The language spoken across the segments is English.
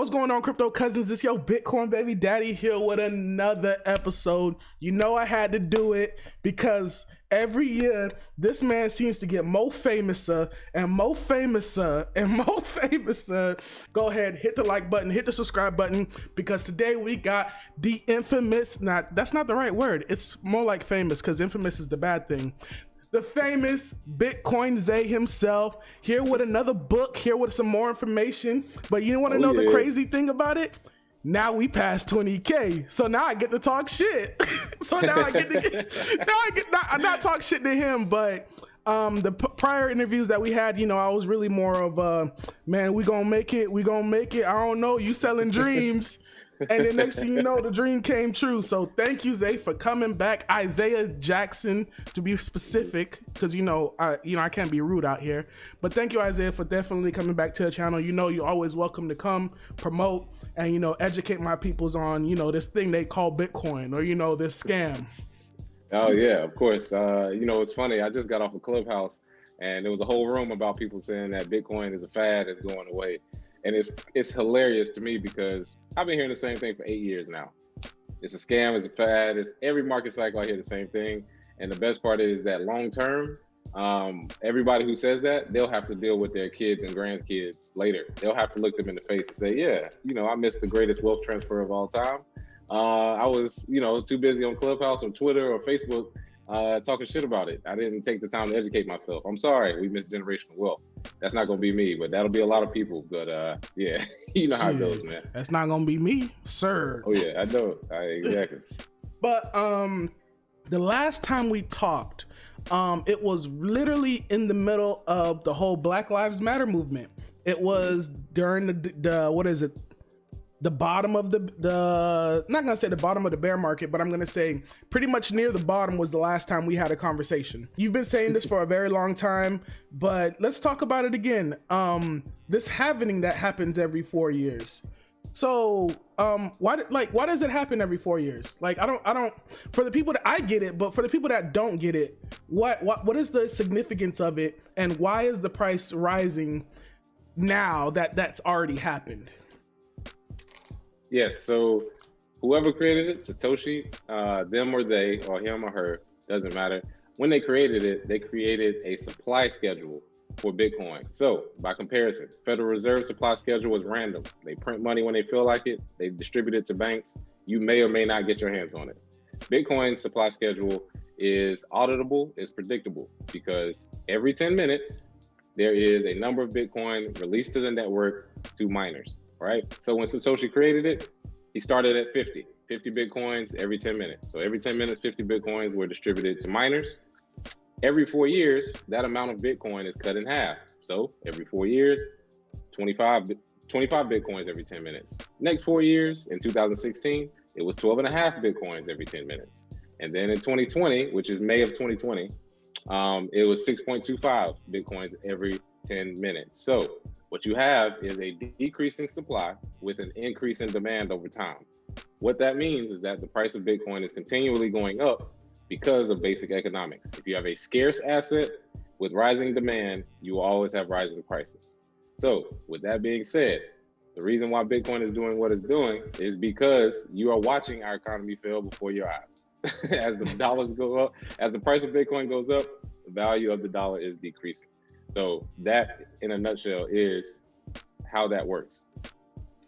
What's going on, crypto cousins? It's your Bitcoin baby daddy here with another episode. You know I had to do it because every year this man seems to get more famouser and more famouser and more famouser. Go ahead, hit the like button, hit the subscribe button, because today we got the infamous, that's not the right word. It's more like famous, because infamous is the bad thing. The famous Bitcoin Zay himself, here with another book, here with some more information. But you want to know the crazy thing about it? Now we passed 20K, so now I get to talk shit. So now I get to not talk shit to him, but the prior interviews that we had, I was really more of man, we gonna make it. I don't know, you selling dreams. And then next thing you know, the dream came true. So thank you, Zay, for coming back. Isaiah Jackson, to be specific, because I can't be rude out here. But thank you, Isaiah, for definitely coming back to the channel. You're always welcome to come promote and educate my peoples on this thing they call Bitcoin, or this scam. Oh yeah, of course. It's funny. I just got off of Clubhouse, and there was a whole room about people saying that Bitcoin is a fad, it's going away. And it's hilarious to me because I've been hearing the same thing for 8 years now. It's a scam, it's a fad, it's every market cycle I hear the same thing. And the best part is that long term, everybody who says that, they'll have to deal with their kids and grandkids later. They'll have to look them in the face and say, yeah, I missed the greatest wealth transfer of all time. I was, too busy on Clubhouse or Twitter or Facebook talking shit about it. I didn't take the time to educate myself. I'm sorry, we missed generational wealth. That's not gonna be me, but that'll be a lot of people. But yeah, you know how it goes, man. That's not gonna be me, sir. Oh yeah, I know. Exactly. But the last time we talked, it was literally in the middle of the whole Black Lives Matter movement. It was during the what is it? The bottom of the not gonna say the bottom of the bear market, but I'm gonna say pretty much near the bottom was the last time we had a conversation. You've been saying this for a very long time, but let's talk about it again. This halving that happens every 4 years. So why does it happen every 4 years? Like I don't for the people that I get it, but for the people that don't get it, what is the significance of it, and why is the price rising now that's already happened? Yes, so whoever created it, Satoshi, them or they, or him or her, doesn't matter. When they created it, they created a supply schedule for Bitcoin. So by comparison, Federal Reserve supply schedule is random. They print money when they feel like it. They distribute it to banks. You may or may not get your hands on it. Bitcoin's supply schedule is auditable, it's predictable, because every 10 minutes, there is a number of Bitcoin released to the network to miners. Right? So when Satoshi created it, he started at 50 Bitcoins every 10 minutes. So every 10 minutes, 50 Bitcoins were distributed to miners. Every 4 years, that amount of Bitcoin is cut in half. So every 4 years, 25 Bitcoins every 10 minutes. Next 4 years, in 2016, it was 12 and a half Bitcoins every 10 minutes. And then in 2020, which is May of 2020, it was 6.25 Bitcoins every 10 minutes. So what you have is a decreasing supply with an increase in demand over time. What that means is that the price of Bitcoin is continually going up because of basic economics. If you have a scarce asset with rising demand, you will always have rising prices. So with that being said, the reason why Bitcoin is doing what it's doing is because you are watching our economy fail before your eyes. As the dollars go up, as the price of Bitcoin goes up, the value of the dollar is decreasing. So that, in a nutshell, is how that works.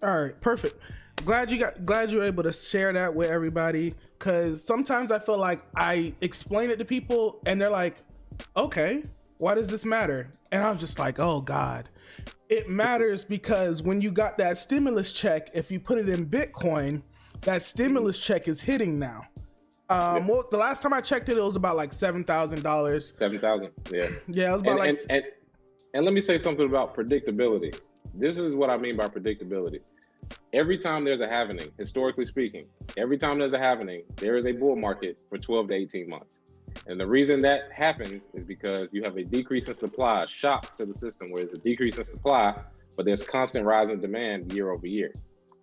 All right, perfect. Glad you were able to share that with everybody, because sometimes I feel like I explain it to people and they're like, okay, why does this matter? And I'm just like, oh God. It matters because when you got that stimulus check, if you put it in Bitcoin, that stimulus check is hitting now. Well, the last time I checked it, it was about like $7,000. $7,000, yeah. Yeah, it was about and let me say something about predictability. This is what I mean by predictability. Every time there's a halving, historically speaking, every time there's a halving, there is a bull market for 12 to 18 months. And the reason that happens is because you have a decrease in supply, a shock to the system where there's a decrease in supply, but there's constant rise in demand year over year.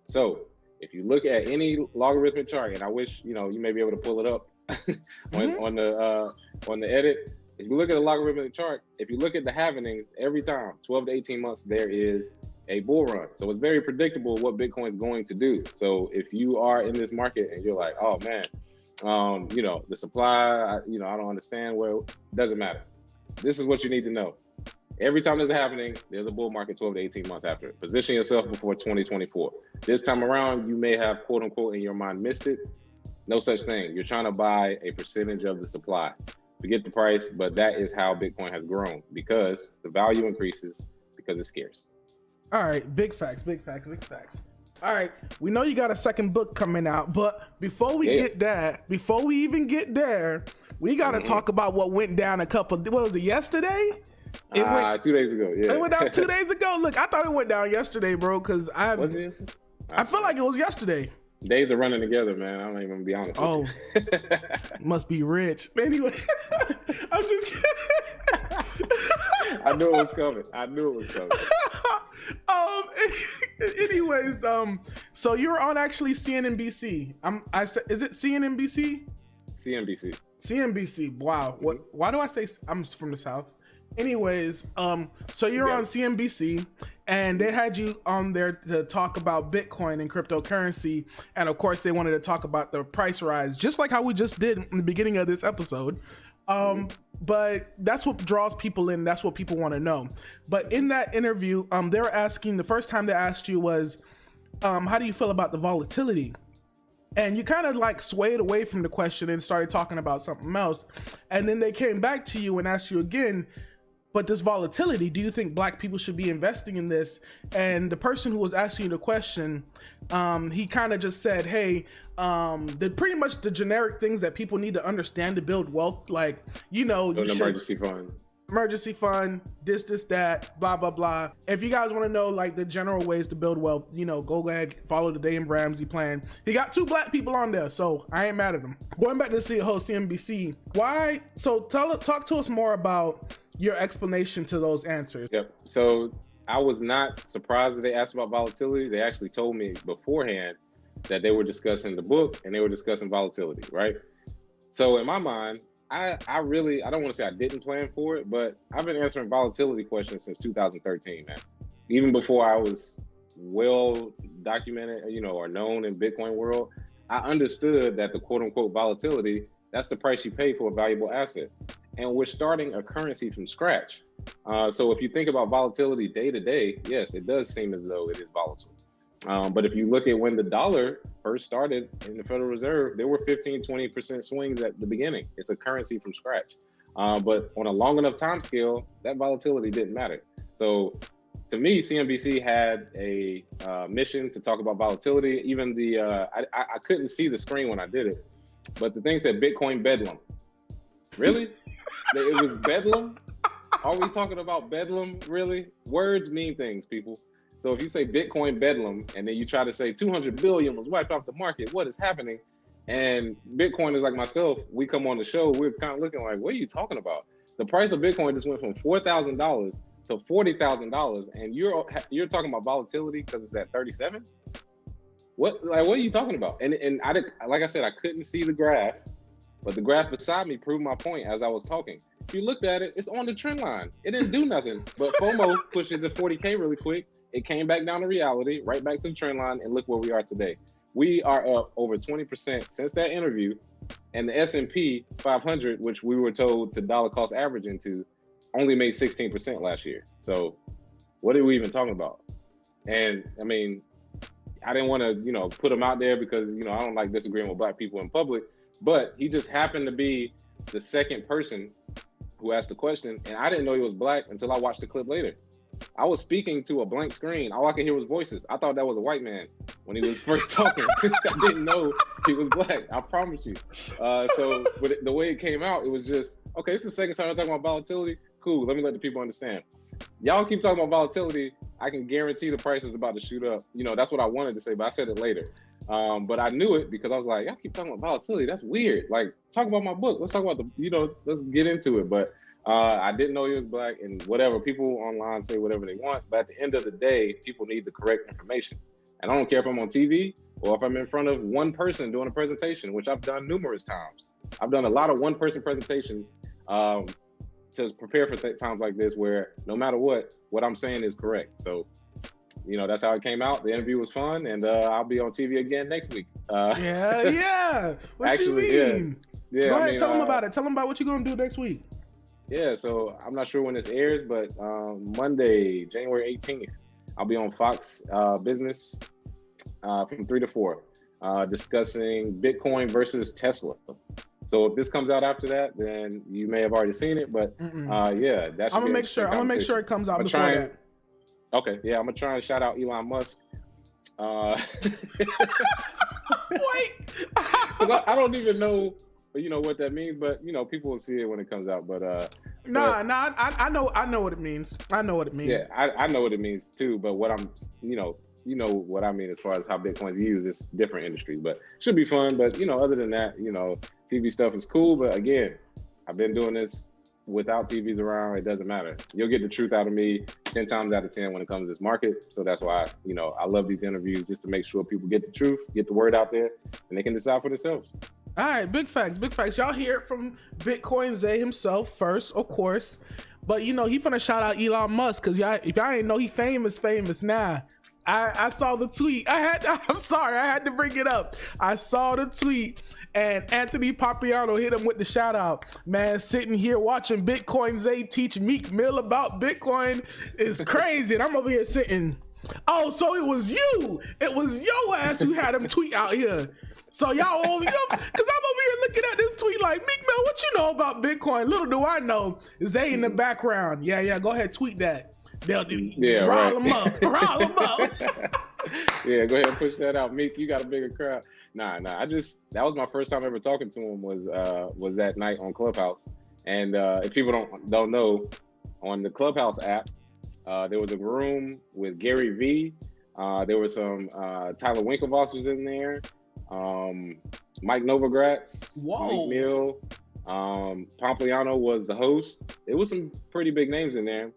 So if you look at any logarithmic chart, and I wish you may be able to pull it up on the edit. If you look at the logarithmic chart, if you look at the halvings, every time 12 to 18 months, there is a bull run. So it's very predictable what Bitcoin is going to do. So if you are in this market and you're like, oh man, the supply, I don't understand. Well, it doesn't matter. This is what you need to know. Every time this is happening, there's a bull market 12 to 18 months after it. Position yourself before 2024. This time around, you may have, quote unquote, in your mind missed it. No such thing. You're trying to buy a percentage of the supply. Forget the price, but that is how Bitcoin has grown, because the value increases because it's scarce. All right, big facts. All right, we know you got a second book coming out, but before we even get there, we got to talk about what went down what was it, yesterday? 2 days ago, yeah. It went down 2 days ago. Look, I thought it went down yesterday, bro, because I feel like it was yesterday. Days are running together, man. I don't even gonna be honest with you. Must be rich. Anyway, I'm just kidding. I knew it was coming. Anyways, so you're on actually CNBC. I said, is it CNBC? CNBC. CNBC. Wow. What? Why do I say I'm from the South? Anyways, so you're on CNBC, and they had you on there to talk about Bitcoin and cryptocurrency, and of course they wanted to talk about the price rise, just like how we just did in the beginning of this episode. But that's what draws people in. That's what people want to know. But in that interview, they were asking, the first time they asked you was, how do you feel about the volatility? And you kind of like swayed away from the question and started talking about something else. And then they came back to you and asked you again, but this volatility, do you think black people should be investing in this? And the person who was asking you the question, he kind of just said, hey, pretty much the generic things that people need to understand to build wealth, like, emergency fund, this, that, blah, blah, blah. If you guys want to know like the general ways to build wealth, go ahead, follow the Dave Ramsey plan. He got 2 black people on there, so I ain't mad at him. Going back to the whole CNBC, why? So talk to us more about your explanation to those answers. Yep. So I was not surprised that they asked about volatility. They actually told me beforehand that they were discussing the book and they were discussing volatility, right? So in my mind, I don't want to say I didn't plan for it, but I've been answering volatility questions since 2013, man. Even before I was well documented, or known in Bitcoin world, I understood that the quote unquote volatility, that's the price you pay for a valuable asset. And we're starting a currency from scratch. So if you think about volatility day to day, yes, it does seem as though it is volatile. But if you look at when the dollar first started in the Federal Reserve, there were 15-20% swings at the beginning. It's a currency from scratch. But on a long enough time scale, that volatility didn't matter. So to me, CNBC had a mission to talk about volatility. Even I couldn't see the screen when I did it, but the thing said Bitcoin Bedlam. Really? It was Bedlam? Are we talking about Bedlam, really? Words mean things, people. So if you say Bitcoin Bedlam, and then you try to say 200 billion was wiped off the market, what is happening? And Bitcoiners like myself, we come on the show, we're kind of looking like, what are you talking about? The price of Bitcoin just went from $4,000 to $40,000, and you're talking about volatility because it's at 37? What are you talking about? And I did, like I said, I couldn't see the graph, but the graph beside me proved my point as I was talking. If you looked at it, it's on the trend line. It didn't do nothing, but FOMO pushed it to 40K really quick. It came back down to reality, right back to the trend line, and look where we are today. We are up over 20% since that interview, and the S&P 500, which we were told to dollar cost average into, only made 16% last year. So what are we even talking about? And I mean, I didn't want to, put him out there because, I don't like disagreeing with black people in public, but he just happened to be the second person who asked the question, and I didn't know he was black until I watched the clip later. I was speaking to a blank screen. All I could hear was voices. I thought that was a white man when he was first talking. I didn't know he was black. I promise you. So the way it came out, it was just, okay, this is the second time I'm talking about volatility. Cool, let me let the people understand. Y'all keep talking about volatility. I can guarantee the price is about to shoot up. That's what I wanted to say, but I said it later. But I knew it because I was like, y'all keep talking about volatility. That's weird. Like, talk about my book. Let's talk about let's get into it. But I didn't know he was black, and whatever, people online say whatever they want, but at the end of the day, people need the correct information. And I don't care if I'm on TV or if I'm in front of one person doing a presentation, which I've done numerous times. I've done a lot of one-person presentations to prepare for times like this, where no matter what I'm saying is correct. So that's how it came out. The interview was fun, and I'll be on TV again next week. Yeah. What actually, you mean? Yeah. Go ahead, tell them about it. Tell them about what you're gonna do next week. Yeah, so I'm not sure when this airs, but Monday, January 18th, I'll be on Fox Business from 3 to 4, discussing Bitcoin versus Tesla. So if this comes out after that, then you may have already seen it, but yeah, that's. I'm gonna make sure it comes out before that. Okay, yeah, I'm gonna try and shout out Elon Musk. Wait, I don't even know, what that means, but people will see it when it comes out. But I know what it means. I know what it means. Yeah, I know what it means too. But what I'm, what I mean as far as how Bitcoin's used, it's different industries, but should be fun. But other than that, TV stuff is cool. But again, I've been doing this without TVs around. It doesn't matter. You'll get the truth out of me 10 times out of 10 when it comes to this market. So that's why, I love these interviews, just to make sure people get the truth, get the word out there, and they can decide for themselves. All right, big facts. Y'all hear it from Bitcoin Zay himself first, of course. But he finna shout out Elon Musk, because if y'all ain't know he famous now. I saw the tweet. I'm sorry, I had to bring it up. I saw the tweet, and Anthony Papiano hit him with the shout out. Man, sitting here watching Bitcoin Zay teach Meek Mill about Bitcoin is crazy. And I'm over here sitting, oh, so it was you. It was your ass who had him tweet out here. So y'all only, because I'm over here looking at this tweet like, Meek Mill, what you know about Bitcoin? Little do I know, Zay in the background. Yeah, go ahead, tweet that. Rile him up. Yeah, go ahead and push that out. Meek, you got a bigger crowd. Nah. That was my first time ever talking to him, was that night on Clubhouse. And if people don't know, on the Clubhouse app, there was a room with Gary V. There was some Tyler Winklevoss was in there. Mike Novogratz, Meek Mill, Pompliano was the host. It was some pretty big names in there.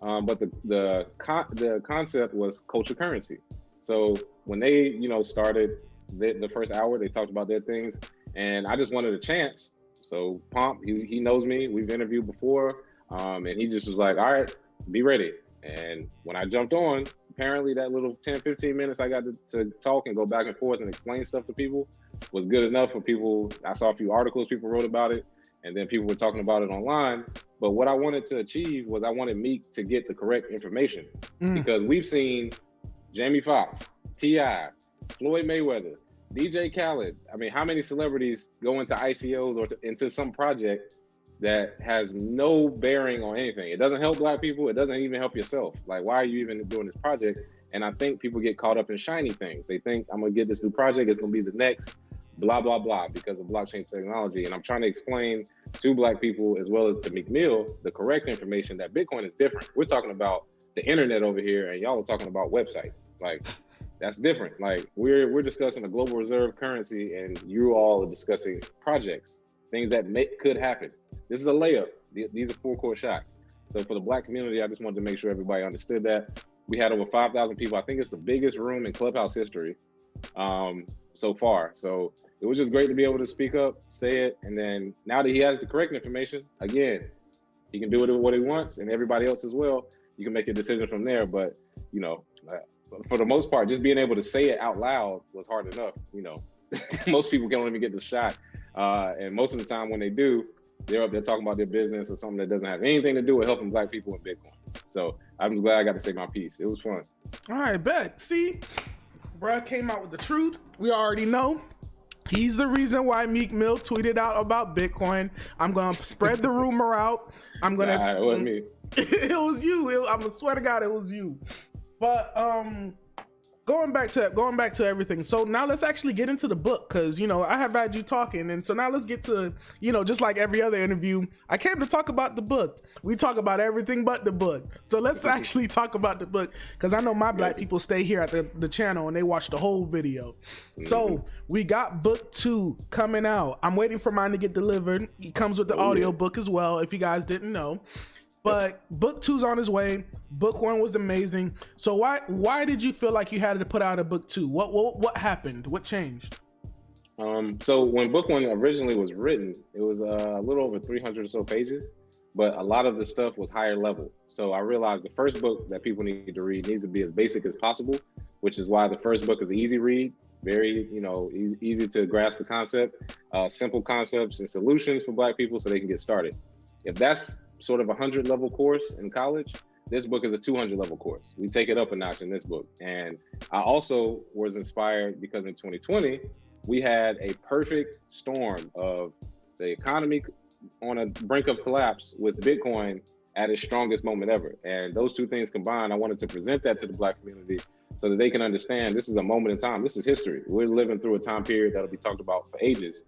But the concept was culture currency. So when they, started the first hour, they talked about their things, and I just wanted a chance. So Pomp, he knows me. We've interviewed before, and he just was like, all right, be ready. And when I jumped on, apparently that little 10, 15 minutes I got to talk and go back and forth and explain stuff to people was good enough for people. I saw a few articles people wrote about it, and then people were talking about it online. But what I wanted to achieve was I wanted Meek to get the correct information, because we've seen Jamie Foxx, T.I., Floyd Mayweather, DJ Khaled. I mean, how many celebrities go into ICOs or into some project that has no bearing on anything? It doesn't help Black people. It doesn't even help yourself. Like, why are you even doing this project? And I think people get caught up in shiny things. They think, I'm going to get this new project. It's going to be the next blah, blah, blah, because of blockchain technology. And I'm trying to explain to Black people, as well as to Meek Mill, the correct information that Bitcoin is different. We're talking about the internet over here, and y'all are talking about websites. Like, that's different. Like, we're discussing a global reserve currency, and you all are discussing projects, things that could happen. This is a layup. These are full court shots. So for the Black community, I just wanted to make sure everybody understood that. We had over 5,000 people. I think it's the biggest room in Clubhouse history so far. So it was just great to be able to speak up, say it, and then now that he has the correct information, again, he can do it what he wants, and everybody else as well. You can make a decision from there. But, for the most part, just being able to say it out loud was hard enough. Most people can't even get the shot. And most of the time when they do, they're up there talking about their business or something that doesn't have anything to do with helping Black people in Bitcoin. So I'm glad I got to say my piece. It was fun. All right, bet. See, bruh came out with the truth. We already know. He's the reason why Meek Mill tweeted out about Bitcoin. I'm going to spread the rumor out. I'm going to... It wasn't me. It was you. I'm going to swear to God it was you. But going back to everything. So now let's actually get into the book, because I have had you talking, and so now let's get to just like every other interview, I came to talk about the book. We talk about everything but the book. So let's actually talk about the book, because I know my Black people stay here at the channel and they watch the whole video. So we got book 2 coming out. I'm waiting for mine to get delivered. It comes with the audio book as well, if you guys didn't know. But book 2's on his way. Book 1 was amazing. So why did you feel like you had to put out a book 2? What happened? What changed? So when book 1 originally was written, it was a little over 300 or so pages. but a lot of the stuff was higher level. So I realized the first book that people need to read needs to be as basic as possible, which is why the first book is an easy read, very, easy to grasp the concept, simple concepts and solutions for Black people so they can get started. If that's sort of a 100 level course in college, this book is a 200 level course. We take it up a notch in this book. And I also was inspired because in 2020, we had a perfect storm of the economy on a brink of collapse with Bitcoin at its strongest moment ever. And those two things combined, I wanted to present that to the Black community so that they can understand this is a moment in time. This is history. We're living through a time period that'll be talked about for ages.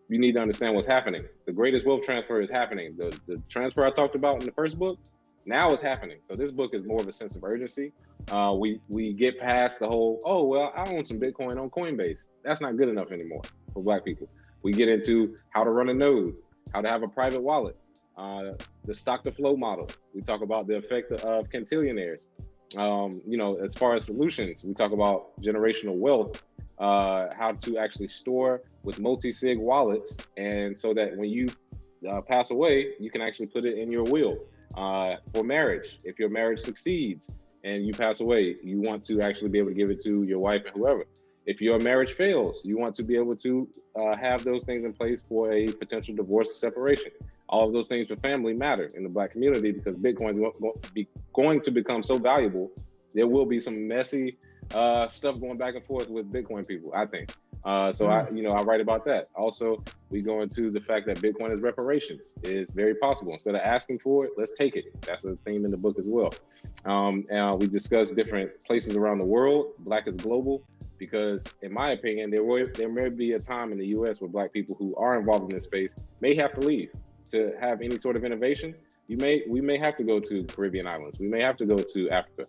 You need to understand what's happening. The greatest wealth transfer is happening. The transfer I talked about in the first book, now it's happening. So this book is more of a sense of urgency. We get past the whole, oh, well, I own some Bitcoin on Coinbase. That's not good enough anymore for Black people. We get into how to run a node, how to have a private wallet, the stock to flow model. We talk about the effect of cantillionaires. As far as solutions, we talk about generational wealth, how to actually store with multi-sig wallets, and so that when you pass away, you can actually put it in your will. For marriage, if your marriage succeeds and you pass away, you want to actually be able to give it to your wife and whoever. If your marriage fails, you want to be able to have those things in place for a potential divorce or separation. All of those things for family matter in the Black community because Bitcoin is going to become so valuable. There will be some messy stuff going back and forth with Bitcoin people, I think. I write about that. Also, we go into the fact that Bitcoin is reparations. It's very possible. Instead of asking for it, let's take it. That's a theme in the book as well. And we discuss different places around the world. Black is global. Because in my opinion, there may be a time in the US where Black people who are involved in this space may have to leave to have any sort of innovation. We may have to go to Caribbean islands. We may have to go to Africa.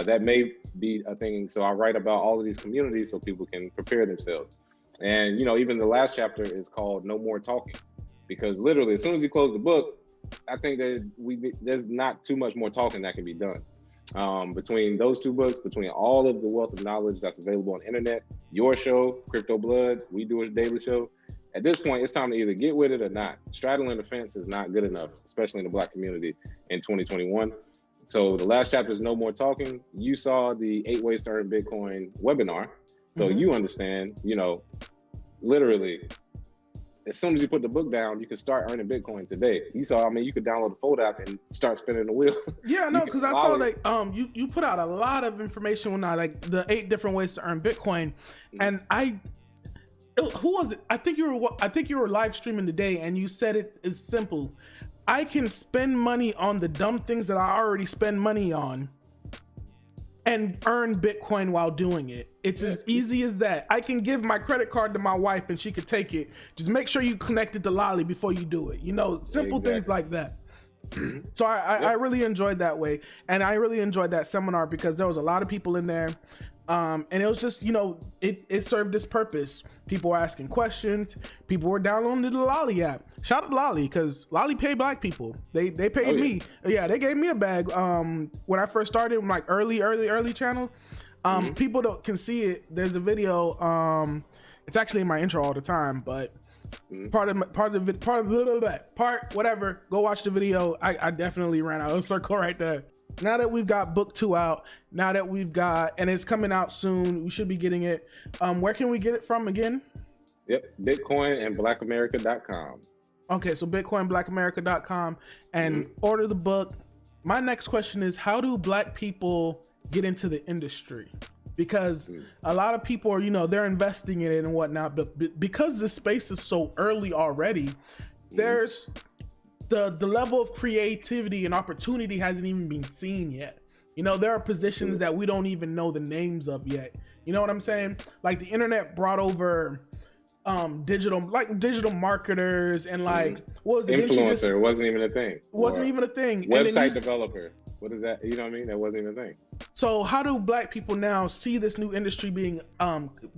That may be a thing. So I write about all of these communities so people can prepare themselves. And, even the last chapter is called No More Talking, because literally as soon as you close the book, I think that there's not too much more talking that can be done. Between those two books, between all of the wealth of knowledge that's available on the internet, your show, Crypto Blood, we do a daily show. At this point, it's time to either get with it or not. Straddling the fence is not good enough, especially in the Black community in 2021. So the last chapter is No More Talking. You saw the 8 Ways to Earn Bitcoin webinar. So you understand, literally, as soon as you put the book down, you can start earning Bitcoin today. You saw, you could download the Fold app and start spinning the wheel. Yeah, no, because I saw that you put out a lot of information when the 8 different ways to earn Bitcoin, and who was it? I think you were live streaming today, and you said it is simple. I can spend money on the dumb things that I already spend money on and earn Bitcoin while doing it. It's as easy as that. I can give my credit card to my wife and she could take it. Just make sure you connect it to Lolly before you do it. Simple things like that. So I really enjoyed that way. And I really enjoyed that seminar because there was a lot of people in there. And it was just, it served its purpose. People were asking questions. People were downloading the Lolly app. Shout out to Lolly, because Lolly paid Black people. They paid me. Yeah, they gave me a bag. When I first started, like early channel. People can see it. There's a video. It's actually in my intro all the time, but whatever. Go watch the video. I definitely ran out of a circle right there. Now that we've got book 2 out, and it's coming out soon, we should be getting it. Where can we get it from again? Yep, Bitcoin and BlackAmerica.com. Okay, so BitcoinBlackAmerica.com and order the book. My next question is, how do Black people get into the industry? Because a lot of people are, they're investing in it and whatnot, but because the space is so early already, there's the level of creativity and opportunity hasn't even been seen yet. There are positions that we don't even know the names of yet. You know what I'm saying? Like the internet brought over digital marketers and what was it? Influencer wasn't even a thing. Wasn't even a thing. Website developer. What is that? You know what I mean? That wasn't even a thing. So how do Black people now see this new industry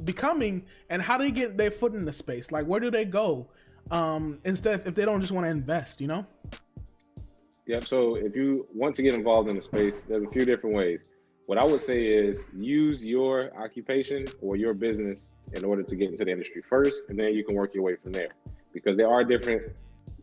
becoming, and how do they get their foot in the space? Like, where do they go? Instead, if they don't just want to invest, Yep. So if you want to get involved in the space, there's a few different ways. What I would say is use your occupation or your business in order to get into the industry first, and then you can work your way from there. Because there are different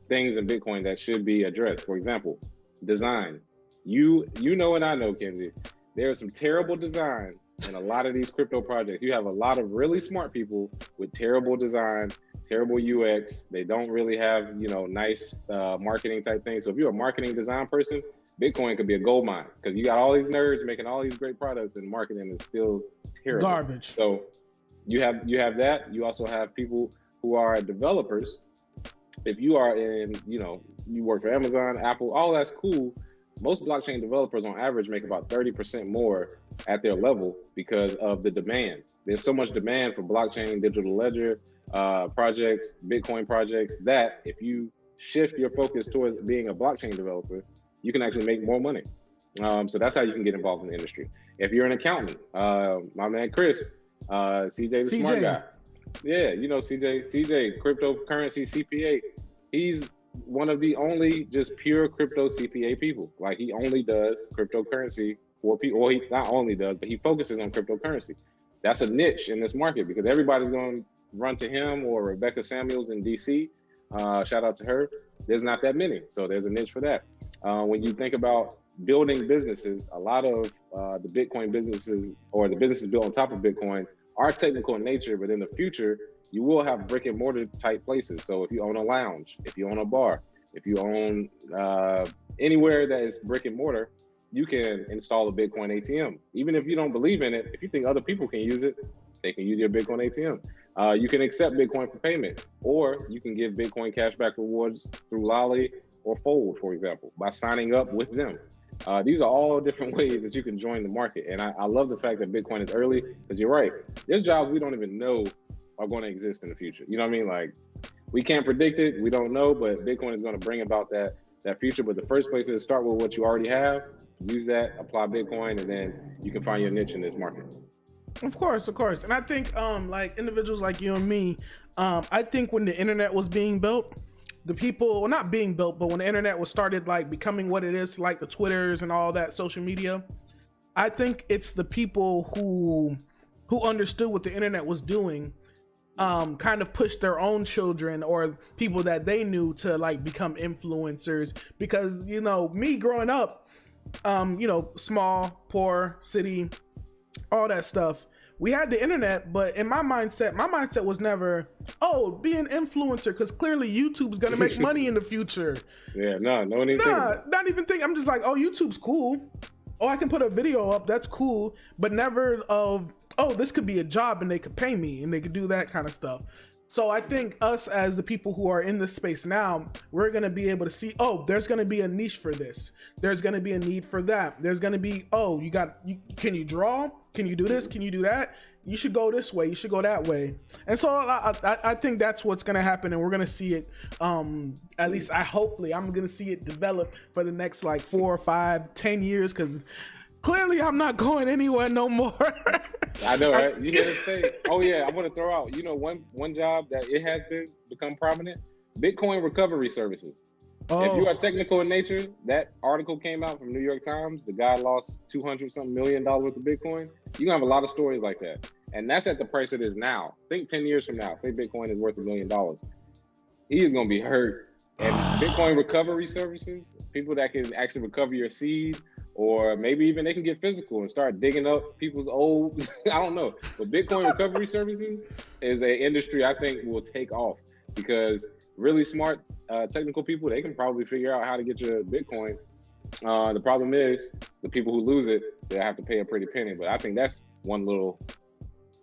things in Bitcoin that should be addressed. For example, design. You know, and I know, Kenzie, there is some terrible design in a lot of these crypto projects. You have a lot of really smart people with terrible design, terrible UX. They don't really have, you know, nice marketing type things. So if you're a marketing design person, Bitcoin could be a gold mine, because you got all these nerds making all these great products and marketing is still terrible. Garbage. So you have that. You also have people who are developers. If you are in, you know, you work for Amazon, Apple, all that's cool. Most blockchain developers on average make about 30% more at their level because of the demand. There's so much demand for blockchain, digital ledger projects, Bitcoin projects, that if you shift your focus towards being a blockchain developer, you can actually make more money. So that's how you can get involved in the industry. If you're an accountant, my man Chris, CJ the smart guy. Yeah, you know CJ, cryptocurrency CPA. He's one of the only just pure crypto CPA people. Like, he only does cryptocurrency for people, or he not only does, but he focuses on cryptocurrency. That's a niche in this market because everybody's going to run to him or Rebecca Samuels in DC. Shout out to her. There's not that many, so there's a niche for that. When you think about building businesses, a lot of the Bitcoin businesses, or the businesses built on top of Bitcoin, are technical in nature, but in the future, you will have brick and mortar type places. So if you own a lounge, if you own a bar, if you own anywhere that is brick and mortar, you can install a Bitcoin ATM. Even if you don't believe in it, if you think other people can use it, they can use your Bitcoin ATM. You can accept Bitcoin for payment, or you can give Bitcoin cashback rewards through Lolly or Fold, for example, by signing up with them. These are all different ways that you can join the market. And I love the fact that Bitcoin is early, because you're right. There's jobs we don't even know are going to exist in the future. You know what I mean? Like, we can't predict it. We don't know, but Bitcoin is going to bring about that future. But the first place is to start with what you already have, use that, apply Bitcoin, and then you can find your niche in this market. Of course. And I think like individuals like you and me, I think when the internet was being built, the people, well, not being built, but when the internet was started like becoming what it is, like the Twitters and all that social media, I think it's the people who understood what the internet was doing, kind of pushed their own children or people that they knew to like become influencers. Because, you know, me growing up, you know, small, poor city, all that stuff, we had the internet, but in my mindset was never, oh, be an influencer, because clearly YouTube's gonna make money in the future. Yeah, not even think. I'm just like, oh, YouTube's cool. Oh, I can put a video up, that's cool, but never of, oh, this could be a job and they could pay me and they could do that kind of stuff. So I think us as the people who are in this space now, we're going to be able to see, oh, there's going to be a niche for this. There's going to be a need for that. There's going to be, oh, can you draw? Can you do this? Can you do that? You should go this way. You should go that way. And so I think that's what's going to happen. And we're going to see it, at least hopefully I'm going to see it develop for the next like 4 or 5, 10 years. Because clearly I'm not going anywhere no more. I know, right? You hear this thing? Oh yeah, I want to throw out, you know, one job that it has become prominent: Bitcoin recovery services. Oh. If you are technical in nature, that article came out from New York Times. The guy lost $200-something million worth of Bitcoin. You can have a lot of stories like that, and that's at the price it is now. Think 10 years from now, say Bitcoin is worth $1 million. He is going to be hurt. And Bitcoin recovery services, people that can actually recover your seed. Or maybe even they can get physical and start digging up people's old, I don't know. But Bitcoin recovery services is an industry I think will take off, because really smart technical people, they can probably figure out how to get your Bitcoin. The problem is the people who lose it, they have to pay a pretty penny. But I think that's one little,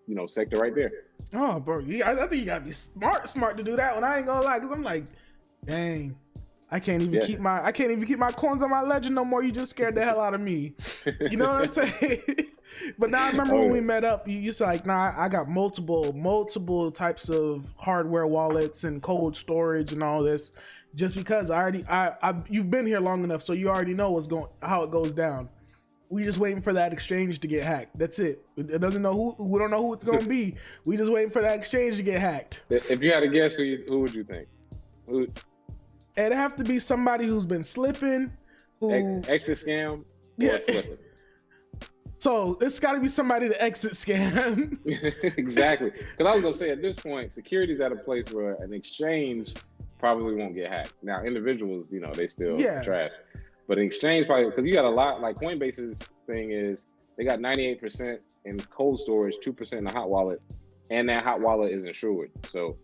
you know, sector right there. Oh, bro, I think you gotta be smart to do that one. I ain't gonna lie, because I'm like, dang. I can't even keep my coins on my ledger no more. You just scared the hell out of me. You know what I'm saying? But now I remember when we met up, you used to like, nah, I got multiple types of hardware wallets and cold storage and all this, just because you've been here long enough, so you already know how it goes down. We just waiting for that exchange to get hacked. That's it. It doesn't know we don't know who it's gonna be. We just waiting for that exchange to get hacked. If you had to guess, who would you think? It'd have to be somebody who's been slipping, exit scam, or slipping. So it's got to be somebody to exit scam. Exactly, because I was gonna say at this point, security's at a place where an exchange probably won't get hacked. Now, individuals, they still Yeah. trash. But an exchange probably, because you got a lot, like Coinbase's thing is they got 98% in cold storage, 2% in the hot wallet, and that hot wallet is insured. So,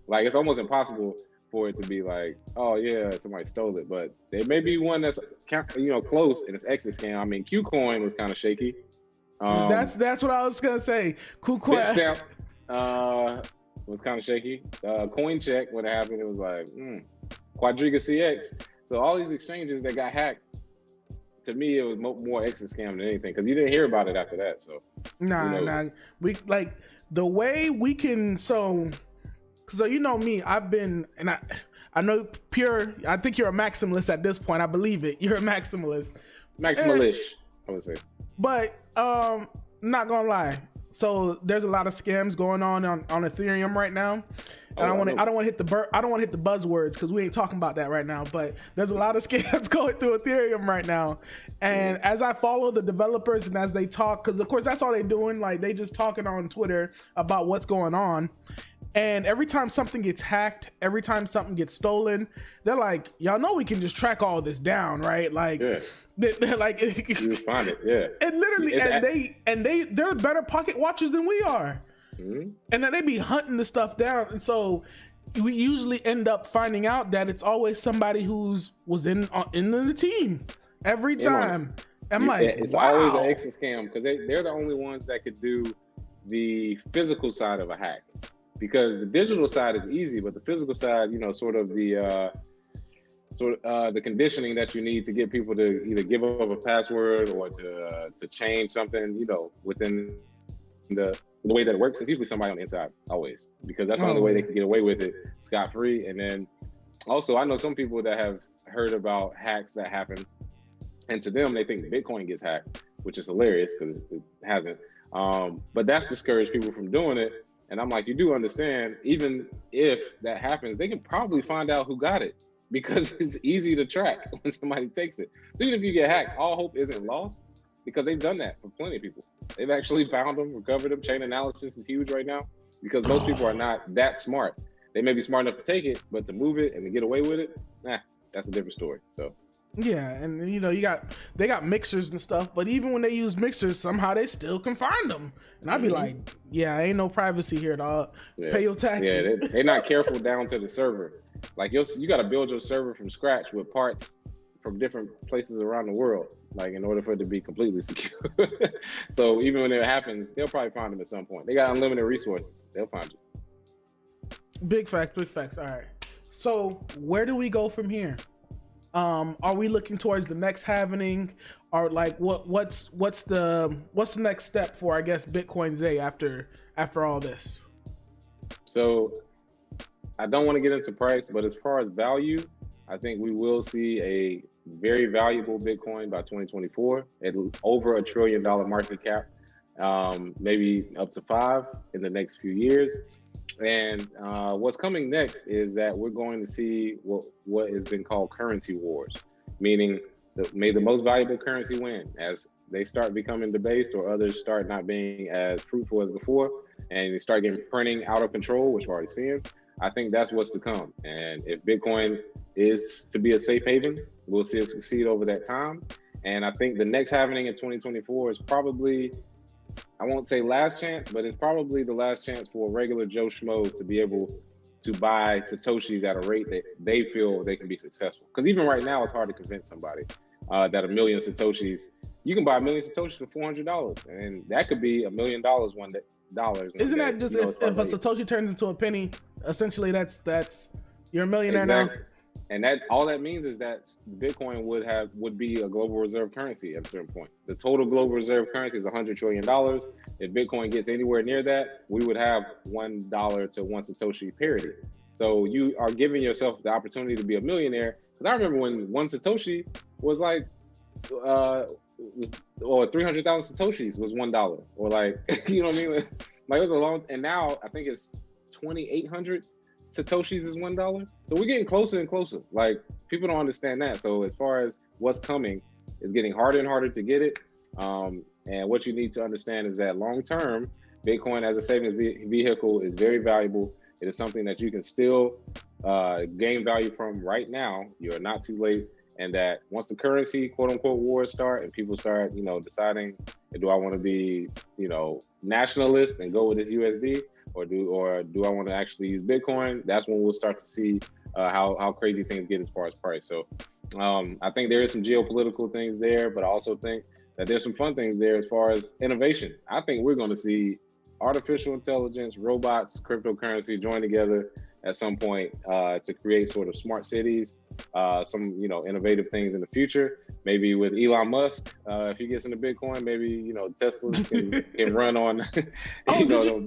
like, it's almost impossible for it to be like, oh yeah, somebody stole it. But there may be one that's close, and it's exit scam. I mean, Qcoin was kind of shaky. That's what I was gonna say. KuCoin. Bitstamp was kind of shaky. CoinCheck, when it happened, it was like Quadriga CX. So all these exchanges that got hacked, to me, it was more exit scam than anything, because you didn't hear about it after that. So nah. We like the way we can. So you know me, I've been, and I know Pure. I think you're a maximalist at this point. I believe it. You're a maximalist. Maximalish, I would say. But not gonna lie. So there's a lot of scams going on Ethereum right now. And I don't want to hit the buzzwords because we ain't talking about that right now. But there's a lot of scams going through Ethereum right now. And as I follow the developers and as they talk, because of course that's all they're doing, like they just talking on Twitter about what's going on. And every time something gets hacked, every time something gets stolen, they're like, y'all know we can just track all this down, right? Like, they're like, you find it, yeah. And literally, they're better pocket watchers than we are. Mm-hmm. And then they be hunting the stuff down. And so we usually end up finding out that it's always somebody who's was in the team every time. It's always an exit scam, because they're the only ones that could do the physical side of a hack. Because the digital side is easy, but the physical side, sort of the conditioning that you need to get people to either give up a password or to change something, within the way that it works. It's usually somebody on the inside, always, because that's the only way they can get away with it scot-free. And then also, I know some people that have heard about hacks that happen, and to them, they think Bitcoin gets hacked, which is hilarious because it hasn't. But that's discouraged people from doing it. And I'm like, you do understand, even if that happens, they can probably find out who got it, because it's easy to track when somebody takes it. So even if you get hacked, all hope isn't lost, because they've done that for plenty of people. They've actually found them, recovered them. Chain analysis is huge right now, because most people are not that smart. They may be smart enough to take it, but to move it and to get away with it, that's a different story. So. Yeah, and they got mixers and stuff, but even when they use mixers, somehow they still can find them. And I'd be like, ain't no privacy here, dog. Yeah. Pay your taxes. Yeah, they're not careful down to the server. Like you got to build your server from scratch with parts from different places around the world, like in order for it to be completely secure. So even when it happens, they'll probably find them at some point. They got unlimited resources. They'll find you. Big facts. All right. So where do we go from here? Are we looking towards the next halvening, or like what's the next step for, I guess, Bitcoin Zay after all this? So I don't want to get into price, but as far as value, I think we will see a very valuable Bitcoin by 2024 at over $1 trillion market cap, maybe up to 5 in the next few years. And what's coming next is that we're going to see what has been called currency wars, meaning may the most valuable currency win as they start becoming debased, or others start not being as fruitful as before, and they start getting printing out of control, which we're already seeing. I think that's what's to come. And if Bitcoin is to be a safe haven, we'll see it succeed over that time. And I think the next happening in 2024 is probably, I won't say last chance, but it's probably the last chance for a regular Joe Schmo to be able to buy Satoshis at a rate that they feel they can be successful. Because even right now, it's hard to convince somebody that $1 million Satoshis, you can buy $1 million Satoshis for $400, and that could be $1 million one day. Isn't that just if a Satoshi turns into a penny, essentially that's you're a millionaire now? And that all that means is that Bitcoin would be a global reserve currency at a certain point. The total global reserve currency is $100 trillion. If Bitcoin gets anywhere near that, we would have $1 to 1 Satoshi parity. So you are giving yourself the opportunity to be a millionaire. Because I remember when 1 Satoshi was like, or 300,000 Satoshis was $1, or like, you know what I mean? Like it was a long, and now I think it's 2,800 Satoshis is $1. So we're getting closer and closer. Like people don't understand that. So as far as what's coming, it's getting harder and harder to get it. And what you need to understand is that long term, Bitcoin as a savings vehicle is very valuable. It is something that you can still gain value from right now. You're not too late. And that once the currency, quote unquote, wars start and people start, deciding, do I want to be, nationalist and go with this USD, or do I want to actually use Bitcoin? That's when we'll start to see how crazy things get as far as price. So I think there is some geopolitical things there, but I also think that there's some fun things there as far as innovation. I think we're going to see artificial intelligence, robots, cryptocurrency join together at some point to create sort of smart cities, some innovative things in the future. Maybe with Elon Musk, if he gets into Bitcoin, maybe Tesla can run on the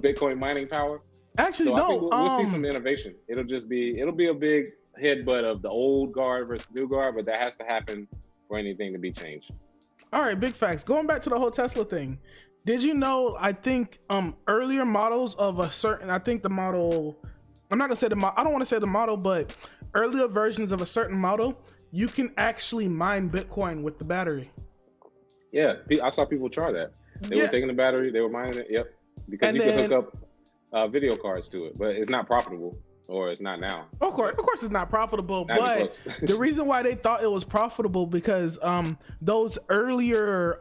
Bitcoin mining power. Actually, so no. I think we'll see some innovation. It'll be a big headbutt of the old guard versus new guard, but that has to happen for anything to be changed. All right, big facts. Going back to the whole Tesla thing, did you know? I think earlier models of a certain, I think the model. I'm not gonna say I don't want to say the model, but earlier versions of a certain model, you can actually mine Bitcoin with the battery. Yeah, I saw people try that. They were taking the battery, they were mining it. Yep, because you can hook up video cards to it, but it's not profitable, or it's not now. Of course, it's not profitable. But the reason why they thought it was profitable because those earlier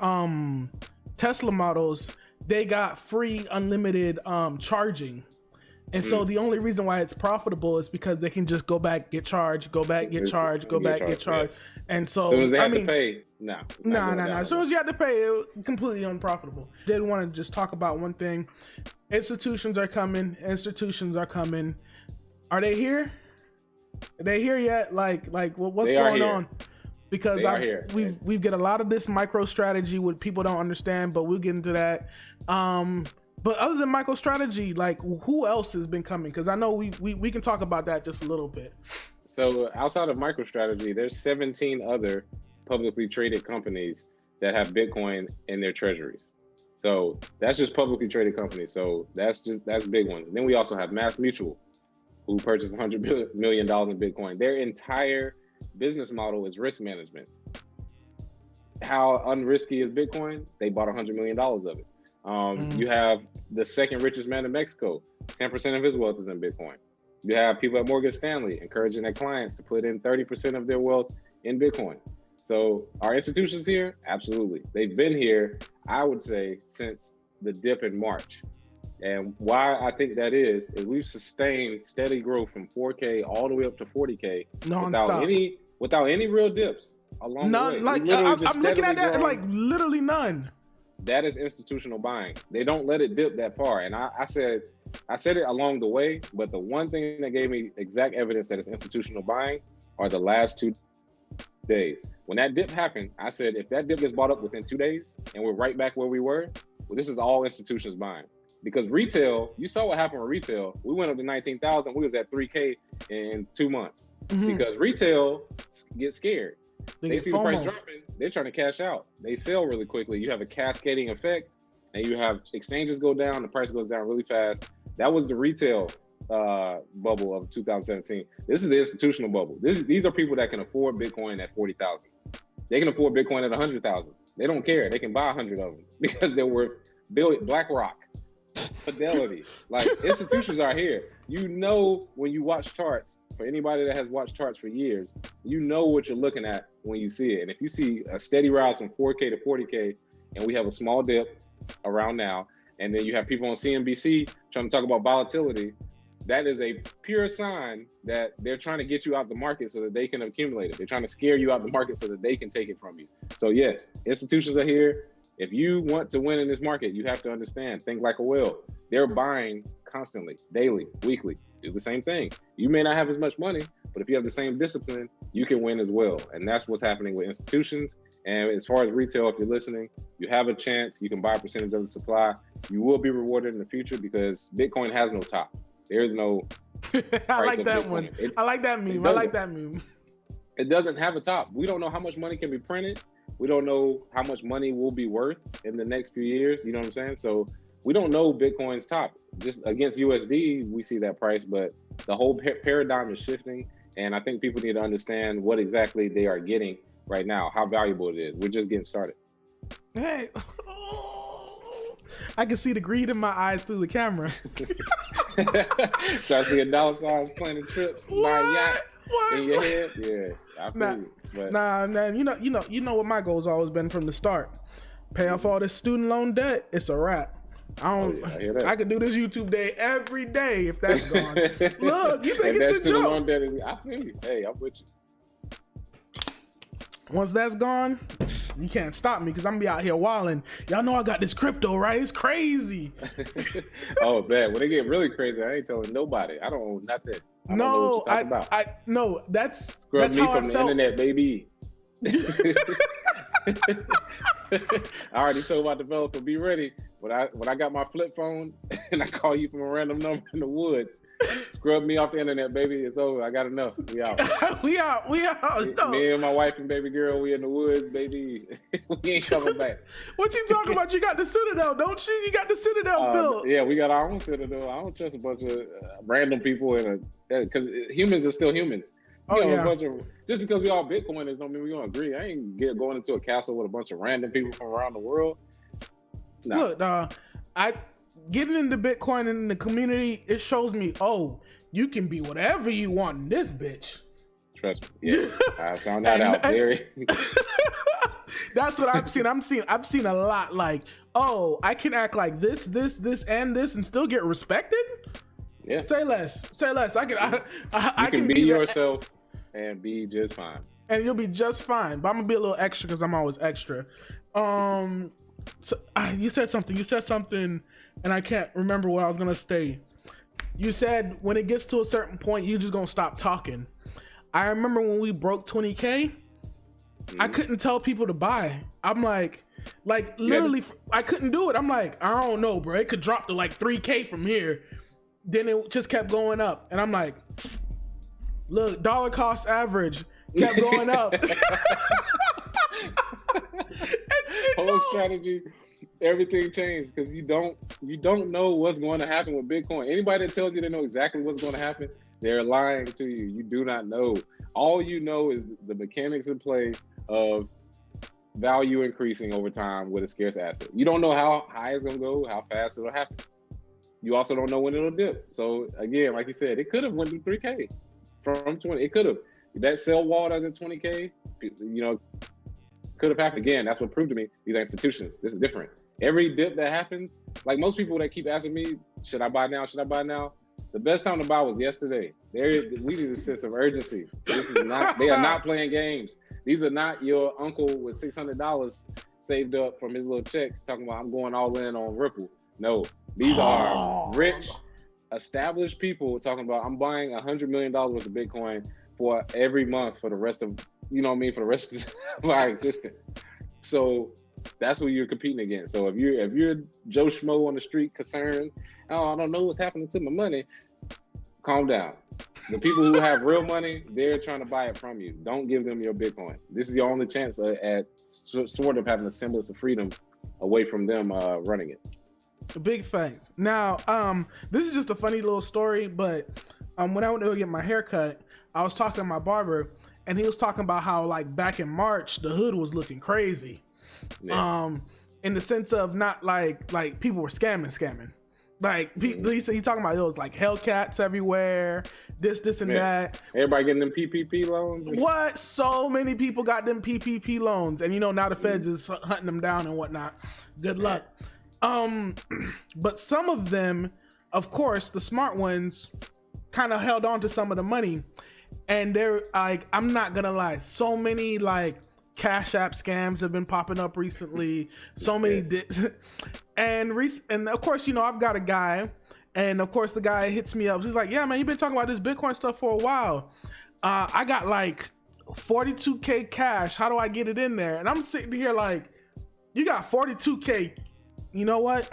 Tesla models, they got free unlimited charging. And so the only reason why it's profitable is because they can just go back, get charged, go back, get charged, go back, get charged. Yeah. And so, as soon as they have to pay, no. As soon as you have to pay, it's completely unprofitable. Did want to just talk about one thing. Institutions are coming. Are they here? Are they here yet? Like what's going on? Because we get a lot of this micro strategy what people don't understand, but we'll get into that. But other than MicroStrategy, like who else has been coming? Because I know we can talk about that just a little bit. So outside of MicroStrategy, there's 17 other publicly traded companies that have Bitcoin in their treasuries. So that's just publicly traded companies. So that's big ones. And then we also have Mass Mutual, who purchased $100 million in Bitcoin. Their entire business model is risk management. How unrisky is Bitcoin? They bought $100 million of it. You have the second richest man in Mexico, 10% of his wealth is in Bitcoin. You have people at Morgan Stanley encouraging their clients to put in 30% of their wealth in Bitcoin. So are institutions here? Absolutely. They've been here, I would say, since the dip in March. And why I think that is we've sustained steady growth from 4K all the way up to 40K without any real dips along the way. Like I'm looking at that, like literally none. That is institutional buying. They don't let it dip that far. And I said it along the way, but the one thing that gave me exact evidence that it's institutional buying are the last 2 days. When that dip happened, I said, if that dip gets bought up within 2 days and we're right back where we were, well, this is all institutions buying. Because retail, you saw what happened with retail. We went up to 19,000. We was at 3K in 2 months. Because retail gets scared. They see the price dropping, they're trying to cash out. They sell really quickly. You have a cascading effect, and you have exchanges go down, the price goes down really fast. That was the retail bubble of 2017. This is the institutional bubble. These are people that can afford Bitcoin at 40,000. They can afford Bitcoin at 100,000. They don't care. They can buy 100 of them because they're worth BlackRock, Fidelity. Like institutions are here. When you watch charts, for anybody that has watched charts for years, you know what you're looking at when you see it. And if you see a steady rise from 4K to 40K, and we have a small dip around now, and then you have people on CNBC trying to talk about volatility, that is a pure sign that they're trying to get you out the market so that they can accumulate it. They're trying to scare you out the market so that they can take it from you. So yes, institutions are here. If you want to win in this market, you have to understand, think like a whale. They're buying constantly, daily, weekly. Do the same thing. You may not have as much money, but if you have the same discipline, you can win as well. And that's what's happening with institutions. And as far as retail, if you're listening, you have a chance. You can buy a percentage of the supply. You will be rewarded in the future because Bitcoin has no top. There is no I like that one. I like that meme. It doesn't have a top. We don't know how much money can be printed. We don't know how much money will be worth in the next few years. You know what I'm saying? So we don't know Bitcoin's top. Just against USD, we see that price, but the whole paradigm is shifting. And I think people need to understand what exactly they are getting right now, how valuable it is. We're just getting started. Hey, I can see the greed in my eyes through the camera. So I see a dollar signs planning trips, buying yachts in your head. Yeah, I feel you. But nah, man. You know what my goal's always been from the start. Pay off all this student loan debt. It's a wrap. I hear that. I could do this YouTube day every day if that's gone. Look, you think it's a joke? Debt is, I feel you. Hey, I'm with you. Once that's gone, you can't stop me because I'm gonna be out here wilding. Y'all know I got this crypto, right? It's crazy. Oh man, when it get really crazy, I ain't telling nobody. I don't own nothing. I don't know what you're talking about. No, that's Scrub that's me how from I the felt. internet, baby. I already told my developer, be ready. When I got my flip phone and I call you from a random number in the woods, scrub me off the internet, baby. It's over. I got enough. We out. we out. No. Me and my wife and baby girl, we in the woods, baby. We ain't coming back. What you talking about? You got the Citadel, don't you? You got the Citadel built. Yeah, we got our own Citadel. I don't trust a bunch of random people because humans are still humans. A bunch of, just because we all Bitcoiners don't mean we're going to agree. I ain't going into a castle with a bunch of random people from around the world. Nah. Look, I getting into Bitcoin and in the community, it shows me, you can be whatever you want in this bitch. Trust me. Yeah, I found that out very. That's what I've seen. I've seen a lot like, I can act like this, and this and still get respected. Yeah. Say less. I can be yourself and be just fine. And you'll be just fine. But I'm gonna be a little extra because I'm always extra. You said something, and I can't remember what I was gonna say. You said when it gets to a certain point, you just gonna stop talking. I remember when we broke 20K, I couldn't tell people to buy. I'm like literally, I couldn't do it. I'm like, I don't know, bro. It could drop to like 3K from here. Then it just kept going up, and I'm like, look, dollar cost average kept going up. Whole strategy, everything changed because you don't know what's going to happen with Bitcoin. Anybody that tells you they know exactly what's going to happen, they're lying to you. You do not know. All you know is the mechanics in play of value increasing over time with a scarce asset. You don't know how high it's going to go, how fast it'll happen. You also don't know when it'll dip. So again, like you said, it could have went to 3K from 20. It could have. That sell wall that's at 20K, could have happened. Again, that's what proved to me these are institutions. This is different. Every dip that happens, like most people that keep asking me, should I buy now? Should I buy now? The best time to buy was yesterday. We need a sense of urgency. This is not. They are not playing games. These are not your uncle with $600 saved up from his little checks talking about I'm going all in on Ripple. No, these are rich, established people talking about I'm buying $100 million worth of Bitcoin for every month for the rest of, for the rest of our existence. So that's who you're competing against. So if you're Joe Schmo on the street concerned, I don't know what's happening to my money, calm down. The people who have real money, they're trying to buy it from you. Don't give them your Bitcoin. This is your only chance at sort of having a semblance of freedom away from them running it. Big thanks. Now, this is just a funny little story, but when I went to go get my haircut, I was talking to my barber, and he was talking about how like back in March, the hood was looking crazy. Yeah. In the sense of not like people were scamming. Like he talking about it was like Hellcats everywhere, this and that. Everybody getting them PPP loans. What? So many people got them PPP loans, and now the feds is hunting them down and whatnot. Good luck. But some of them, of course, the smart ones, kind of held on to some of the money, and they're like, I'm not gonna lie, so many like Cash App scams have been popping up recently. So many, and of course, I've got a guy, and of course the guy hits me up. He's like, yeah, man, you've been talking about this Bitcoin stuff for a while. I got like 42K cash. How do I get it in there? And I'm sitting here like, you got 42K. You know what?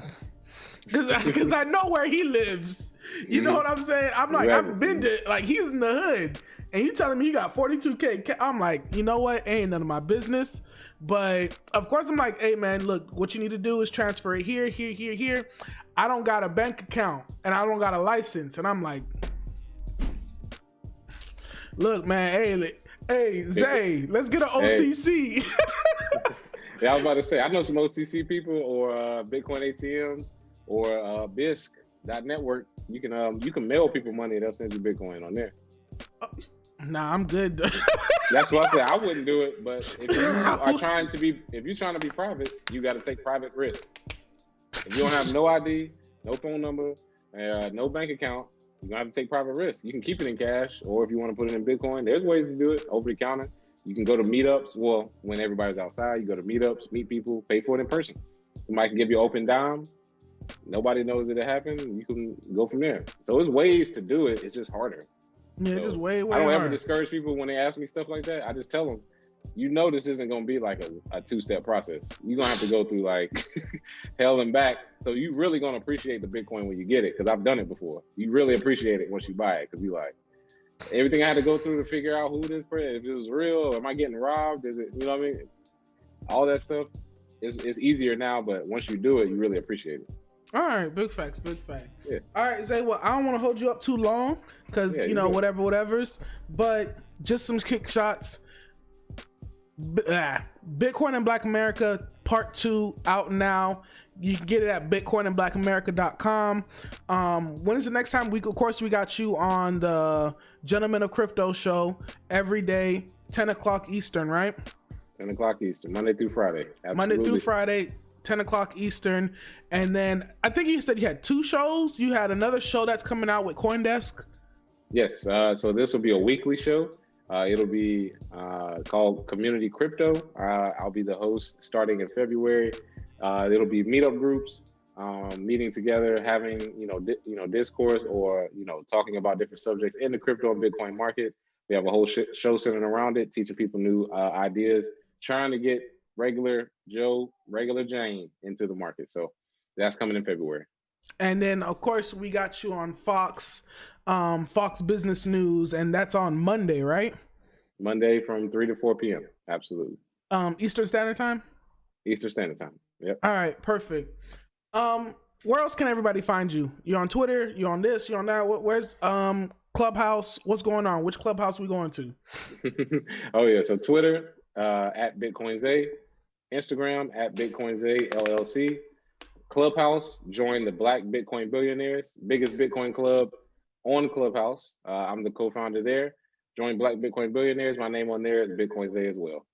Because I know where he lives. You know what I'm saying? I'm like, I've been to, like, he's in the hood. And you telling me you got 42K. I'm like, you know what? Ain't none of my business. But of course, I'm like, hey, man, look, what you need to do is transfer it here, here, here, here. I don't got a bank account and I don't got a license. And I'm like, look, man, hey, Zay, let's get an OTC. Yeah, I was about to say, I know some OTC people or Bitcoin ATMs or BISC.network. You can mail people money. They'll send you Bitcoin on there. Nah, I'm good. That's what I said. I wouldn't do it, but if you're trying to be private, you got to take private risk. If you don't have no ID, no phone number, no bank account, you're gonna have to take private risk. You can keep it in cash, or if you want to put it in Bitcoin, there's ways to do it over the counter. You can go to meetups. Well, when everybody's outside, you go to meetups, meet people, pay for it in person. Somebody can give you open dime. Nobody knows that it happened. You can go from there. So there's ways to do it. It's just harder. Yeah, so just way I don't harder. ever discourage people when they ask me stuff like that. I just tell them, this isn't going to be like a two-step process. You're going to have to go through like hell and back. So you really going to appreciate the Bitcoin when you get it, because I've done it before. You really appreciate it once you buy it, because you like, everything I had to go through to figure out who this person, if it was real, am I getting robbed? Is it, you know what I mean? All that stuff is easier now, but once you do it, you really appreciate it. All right, big facts. Yeah. All right, Zay, well, I don't want to hold you up too long because, whatever's, but just some kick shots. Bitcoin in Black America Part 2 out now. You can get it at bitcoinandblackamerica.com. When is the next time? We got you on the Gentlemen of Crypto show every day, 10 o'clock Eastern, right? 10 o'clock Eastern, Monday through Friday. Absolutely. Monday through Friday, 10 o'clock Eastern. And then I think you said you had 2 shows. You had another show that's coming out with CoinDesk. Yes. So this will be a weekly show. It'll be called Community Crypto. I'll be the host starting in February. It'll be meetup groups, meeting together, having discourse, or talking about different subjects in the crypto and Bitcoin market. We have a whole show centered around it, teaching people new ideas, trying to get regular Joe, regular Jane into the market. So that's coming in February. And then, of course, we got you on Fox Business News, and that's on Monday, right? Monday from 3 to 4 p.m. Absolutely. Eastern Standard Time? Eastern Standard Time. Yep. All right, perfect. Where else can everybody find you? You're on Twitter, you're on this, you're on that. Where's Clubhouse? What's going on? Which Clubhouse we going to? Oh, yeah. So Twitter, at BitcoinZay. Instagram, at BitcoinZay LLC. Clubhouse, join the Black Bitcoin Billionaires, biggest Bitcoin club on Clubhouse. I'm the co-founder there. Join Black Bitcoin Billionaires. My name on there is BitcoinZay as well.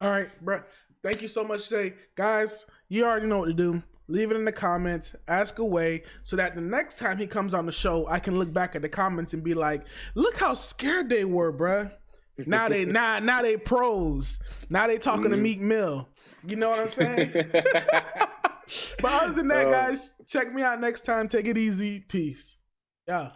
All right, bro. Thank you so much, Jay. Guys, you already know what to do. Leave it in the comments, ask away, so that the next time he comes on the show, I can look back at the comments and be like, look how scared they were, bruh. Now they pros. Now they talking to Meek Mill. You know what I'm saying? But other than that, guys, check me out next time. Take it easy. Peace. Yeah.